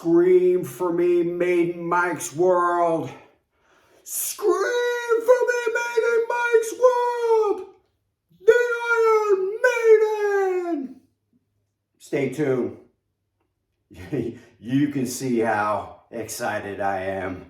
Scream for me, Maiden Mike's World. Scream for me, Maiden Mike's World. The Iron Maiden. Stay tuned. You can see how excited I am.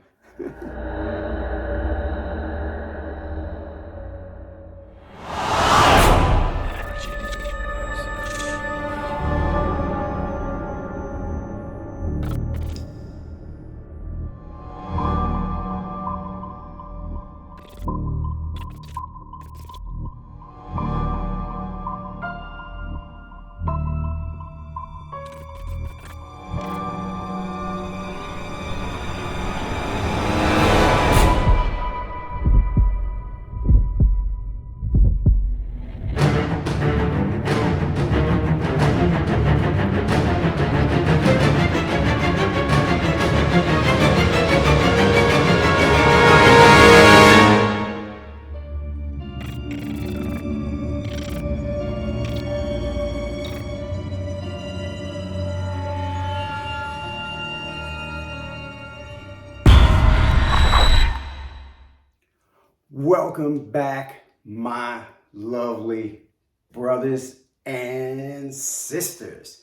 Welcome back, my lovely brothers and sisters.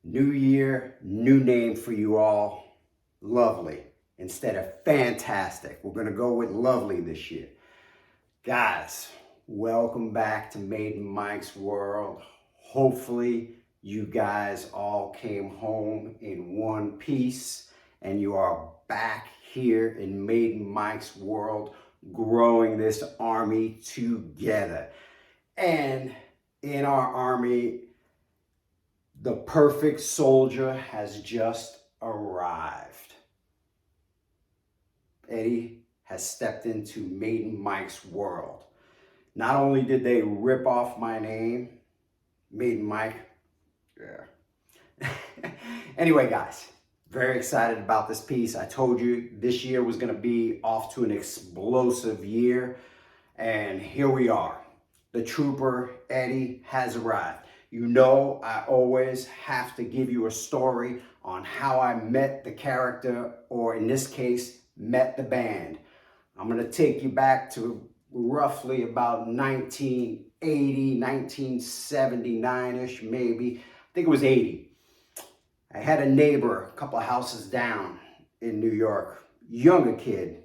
New year, new name for you all. Lovely instead of fantastic. We're going to go with lovely this year. Guys, welcome back to Maiden Mike's World. Hopefully you guys all came home in one piece and you are back here in Maiden Mike's World, growing this army together. And in our army, the perfect soldier has just arrived. Eddie has stepped into Maiden Mike's World. Not only did they rip off my name, Maiden Mike, yeah. Anyway, guys, very excited about this piece. I told you this year was going to be off to an explosive year, and here we are. The trooper Eddie has arrived. You know, I always have to give you a story on how I met the character, or in this case, met the band. I'm going to take you back to roughly about 1980, 1979-ish maybe. I think it was 80. I had a neighbor a couple of houses down in New York, younger kid.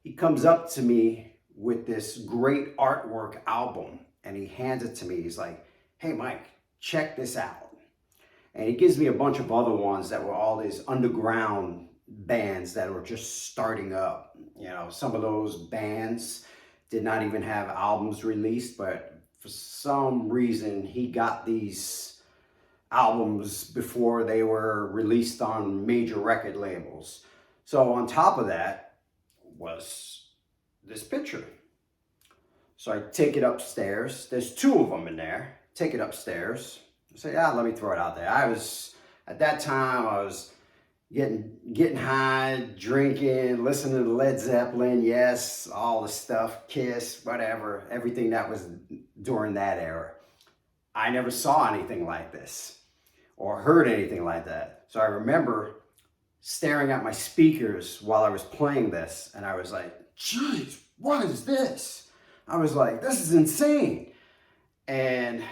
He comes up to me with this great artwork album and he hands it to me. He's like, "Hey Mike, check this out." And he gives me a bunch of other ones that were all these underground bands that were just starting up. You know, some of those bands did not even have albums released, but for some reason he got these albums before they were released on major record labels. So on top of that was this picture. So I take it upstairs. There's two of them in there. Take it upstairs. I say, let me throw it out there. At that time, I was getting high, drinking, listening to Led Zeppelin, yes, all the stuff, Kiss, whatever, everything that was during that era. I never saw anything like this or heard anything like that. So I remember staring at my speakers while I was playing this, and I was like, geez, what is this? I was like, this is insane. And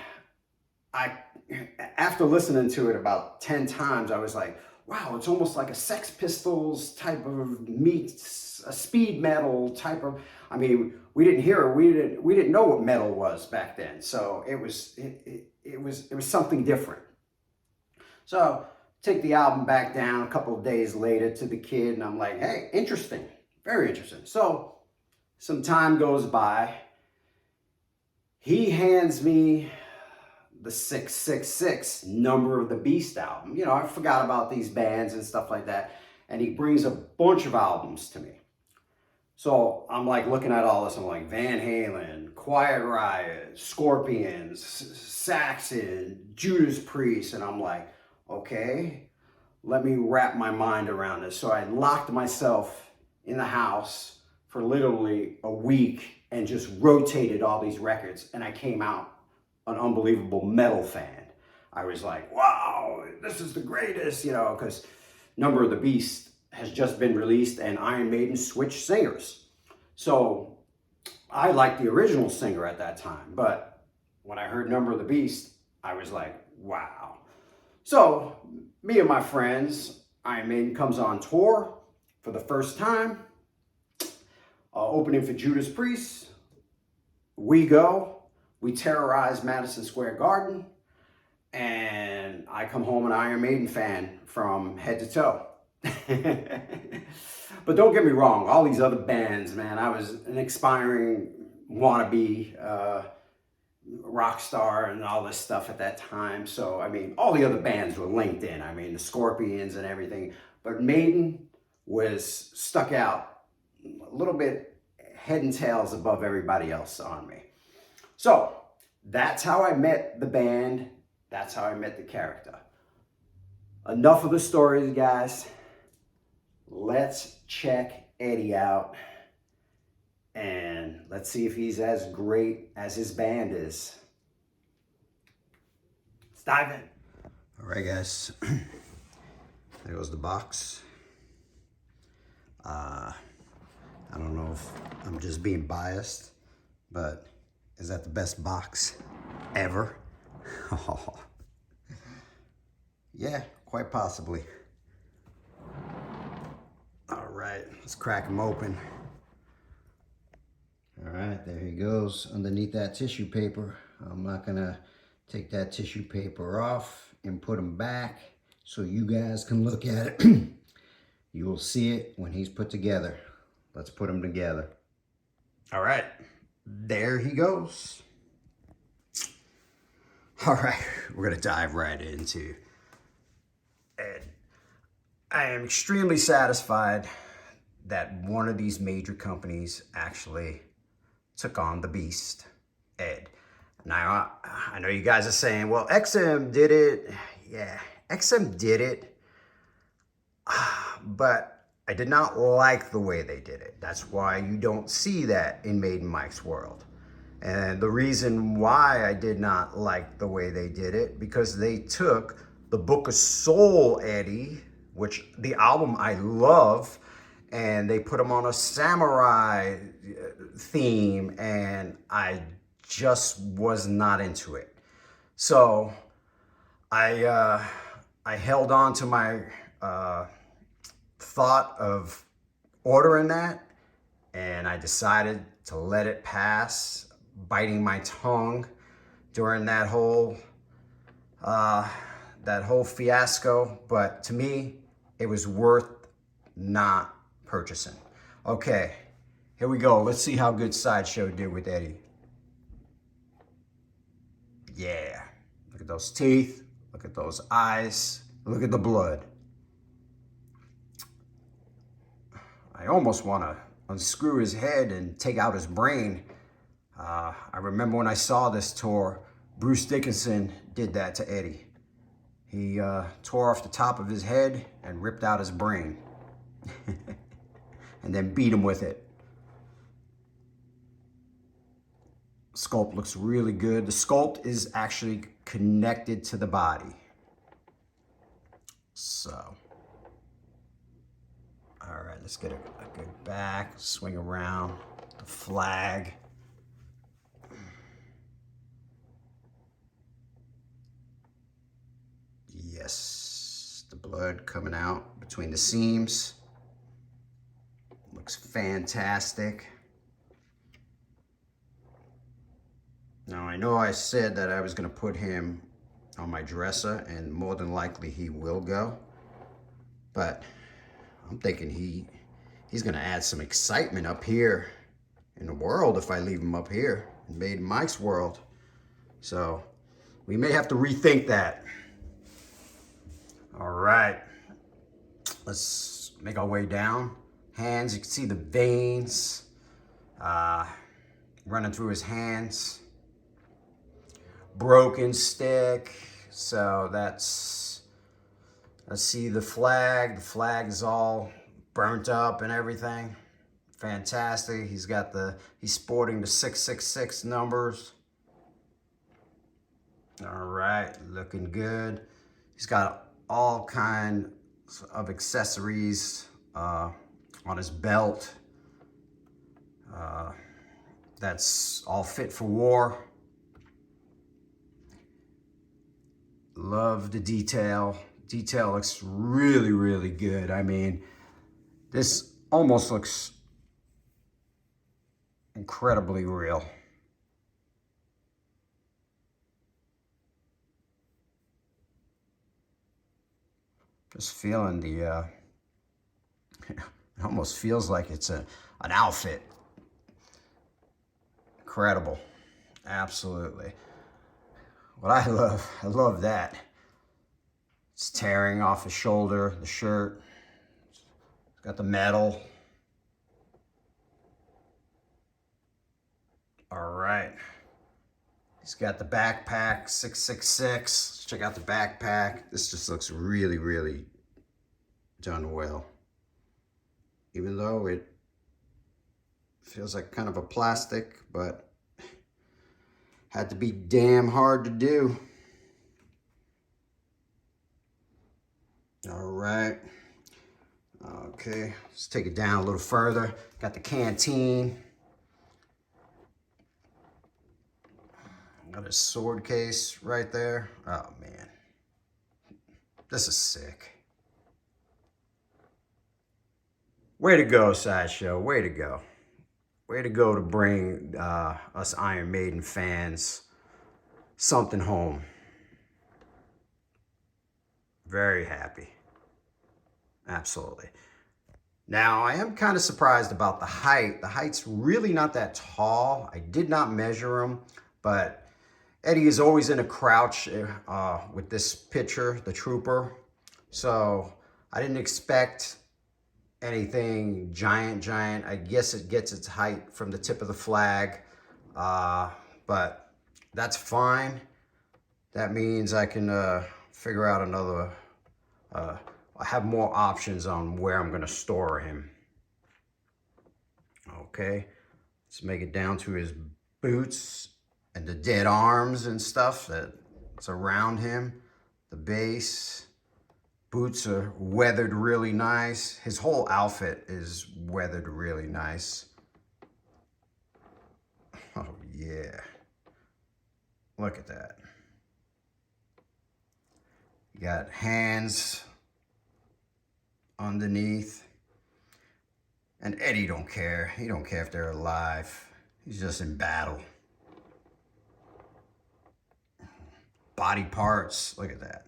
after listening to it about 10 times, I was like, wow, it's almost like a Sex Pistols type of meets a speed metal type of, I mean, we didn't hear it, we didn't know what metal was back then. So it was something different. So take the album back down a couple of days later to the kid, and I'm like, hey, interesting, very interesting. So some time goes by. He hands me the 666 Number of the Beast album. You know, I forgot about these bands and stuff like that. And he brings a bunch of albums to me. So I'm like looking at all this. I'm like, Van Halen, Quiet Riot, Scorpions, Saxon, Judas Priest. And I'm like, okay, let me wrap my mind around this. So I locked myself in the house for literally a week and just rotated all these records. And I came out an unbelievable metal fan. I was like, wow, this is the greatest, you know, because Number of the Beast has just been released and Iron Maiden switched singers. So I liked the original singer at that time, but when I heard Number of the Beast, I was like, wow. So me and my friends, Iron Maiden comes on tour for the first time, opening for Judas Priest. We go, we terrorize Madison Square Garden, and I come home an Iron Maiden fan from head to toe. But don't get me wrong, all these other bands, man, I was an aspiring wannabe rock star and all this stuff at that time. So, I mean, all the other bands were linked in. I mean, the Scorpions and everything. But Maiden was stuck out a little bit head and tails above everybody else on me. So, that's how I met the band. That's how I met the character. Enough of the stories, guys. Let's check Eddie out. And let's see if he's as great as his band is. Let's dive in. All right, guys. There goes the box. I don't know if I'm just being biased, but is that the best box ever? Oh. Yeah, quite possibly. All right, let's crack him open. All right, there he goes underneath that tissue paper. I'm not gonna take that tissue paper off and put him back so you guys can look at it. You will see it when he's put together. Let's put him together. All right, there he goes. All right, we're gonna dive right into Ed. I am extremely satisfied that one of these major companies actually took on the beast, Ed. Now, I know you guys are saying, well, XM did it. Yeah, XM did it. But I did not like the way they did it. That's why you don't see that in Maiden Mike's world. And the reason why I did not like the way they did it, because they took the Book of Soul Eddie, which the album I love, and they put him on a samurai theme, and I just was not into it. So I held on to my thought of ordering that, and I decided to let it pass, biting my tongue during that whole fiasco. But to me, it was worth not purchasing. Okay, here we go. Let's see how good Sideshow did with Eddie. Yeah, look at those teeth, look at those eyes, look at the blood. I almost want to unscrew his head and take out his brain. I remember when I saw this tour, Bruce Dickinson did that to Eddie. He tore off the top of his head and ripped out his brain. And then beat him with it. Sculpt looks really good. The sculpt is actually connected to the body. So, all right, let's get a good back, swing around the flag. Yes, the blood coming out between the seams. Looks fantastic. Now, I know I said that I was going to put him on my dresser, and more than likely he will go. But I'm thinking he's going to add some excitement up here in the world if I leave him up here in Maiden Mike's world. So we may have to rethink that. All right, let's make our way down. Hands, you can see the veins running through his hands. Broken stick, so let's see the flag. The flag is all burnt up and everything. Fantastic. He's sporting the 666 numbers. All right, looking good. He's got all kinds of accessories on his belt. That's all fit for war. Love the detail. Detail looks really, really good. I mean, this almost looks incredibly real. Just feeling the, it almost feels like it's an outfit. Incredible. Absolutely. What I love that. It's tearing off his shoulder, the shirt. It's got the metal. All right. He's got the backpack, 666. Let's check out the backpack. This just looks really, really done well. Even though it feels like kind of a plastic, but had to be damn hard to do. All right. Okay, let's take it down a little further. Got the canteen. Got his sword case right there. Oh man, this is sick. Way to go, Sideshow. Way to go. Way to go to bring us Iron Maiden fans something home. Very happy. Absolutely. Now, I am kind of surprised about the height. The height's really not that tall. I did not measure him, but Eddie is always in a crouch with this picture, the trooper. So I didn't expect anything giant. I guess it gets its height from the tip of the flag, but that's fine. That means I can figure out another, I have more options on where I'm gonna store him. Okay, let's make it down to his boots and the dead arms and stuff that's around him. The base. Boots are weathered really nice. His whole outfit is weathered really nice. Oh yeah. Look at that. You got hands underneath. And Eddie don't care. He don't care if they're alive. He's just in battle. Body parts, look at that.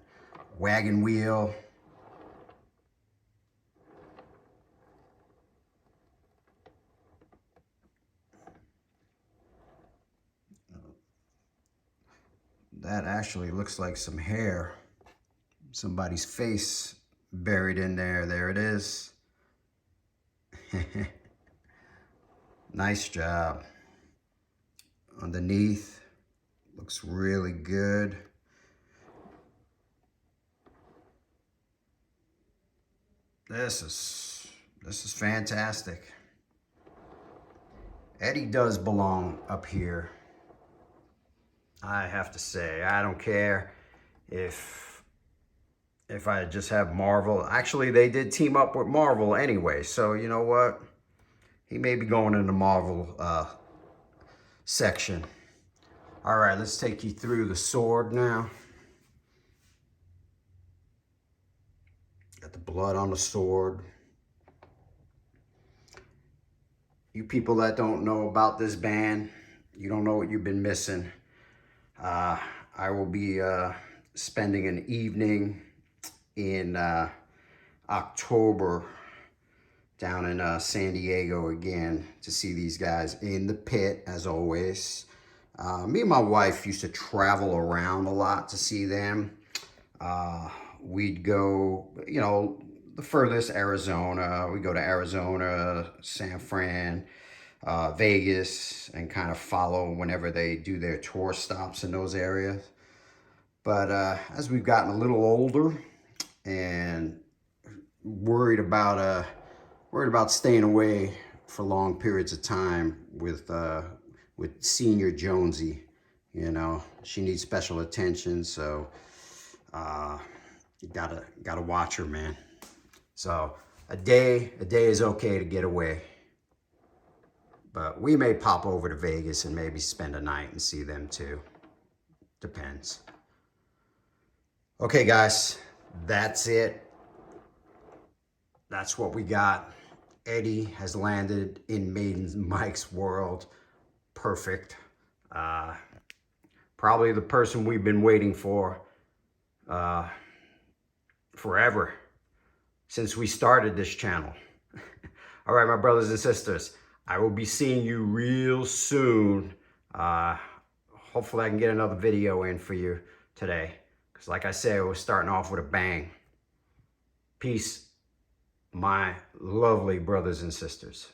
Wagon wheel. That actually looks like some hair. Somebody's face buried in there. There it is. Nice job. Underneath, looks really good. This is fantastic. Eddie does belong up here. I have to say, I don't care if I just have Marvel. Actually, they did team up with Marvel anyway, so you know what? He may be going in the Marvel section. All right, let's take you through the sword now. Got the blood on the sword. You people that don't know about this band, you don't know what you've been missing. I will be spending an evening in October down in San Diego again to see these guys in the pit, as always. Me and my wife used to travel around a lot to see them. We'd go, you know, the furthest Arizona. We go to Arizona, San Fran, Vegas, and kind of follow whenever they do their tour stops in those areas. But as we've gotten a little older and worried about staying away for long periods of time with Senior Jonesy, you know. She needs special attention, so you gotta watch her, man. So a day is okay to get away. But we may pop over to Vegas and maybe spend a night and see them too. Depends. Okay, guys, that's it. That's what we got. Eddie has landed in Maiden's Mike's world. Perfect. Probably the person we've been waiting for forever, since we started this channel. All right, my brothers and sisters, I will be seeing you real soon. Hopefully I can get another video in for you today, because like I said, we're starting off with a bang. Peace, my lovely brothers and sisters.